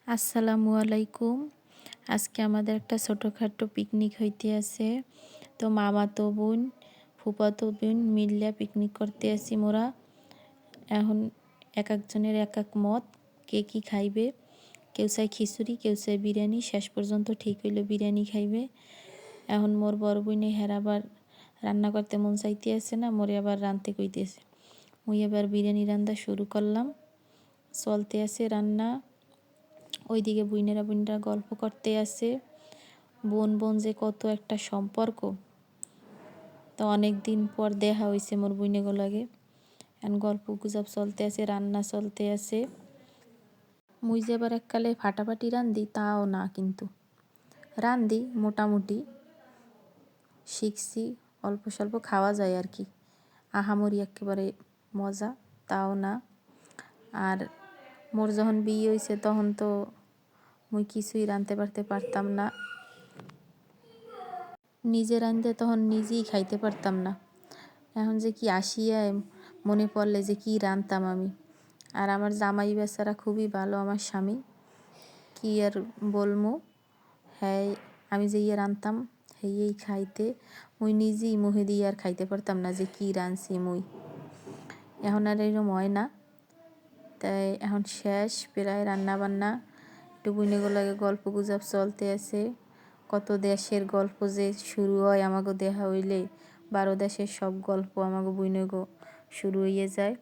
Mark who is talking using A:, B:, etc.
A: আসসালামু আলাইকুম। আজকে আমাদের একটা ছোটখাটো পিকনিক হইতে আছে। তো মামাতো বোন, ফুফাতো বোন মিল্লা পিকনিক করতে আসি মোরা। এখন এক একজনের এক এক মত, কে কি খাইবে। কেউ চাই খিচুড়ি, কেউ চাই বিরিয়ানি। শেষ পর্যন্ত ঠিক হইলো বিরিয়ানি খাইবে। এখন মোর বড় বোনে আবার রান্না করতে মন চাইতে আছে না, মোরে আবার রাঁধতে কইতেছে। মুই এবার বিরিয়ানি রান্না শুরু করলাম। চলতে আছে রান্না। ওইদিকে বুইনেরা গল্প করতে আছে। বোন যে কত একটা সম্পর্ক। তো অনেক দিন পর দেখা হয়েছে মোর বুইনেগুলাগে। এখন গল্প গুজব চলতে আছে, রান্না চলতে আছে। মুই যে এবার এককালে ফাটাফাটি রান্ধি তাও না, কিন্তু রান্ধি মোটামুটি শিখছি। অল্প স্বল্প খাওয়া যায় আর কি, আহামরি একেবারে মজা তাও না। আর মোর যখন বিয়ে হয়েছে তখন তো মুই কিছুই রাঁধতে পারতাম না। নিজে রাঁধতে তখন নিজেই খাইতে পারতাম না। এখন যে কি আসিয়ায় মনে পড়লে যে কি রাঁধতাম আমি। আর আমার জামাই বেচারা খুবই ভালো, আমার স্বামী, কি আর বলমু। হ্যাঁ, আমি যে রাঁধতাম হেয়েই খাইতে, মুই নিজেই মুহে দিয়ে আর খাইতে পারতাম না যে কি রাঁধছি মুই। এখন আর এরকম হয় না। তাই এখন শেষ প্রায় রান্না বান্না। একটু বুইনেগুলোকে গল্প গুজব চলতে আছে। কত দেশের গল্প যে শুরু হয় আমাকে দেখা হইলে, 12 দেশের সব গল্প আমাকে বুইনেগো শুরু হইয়ে যায়।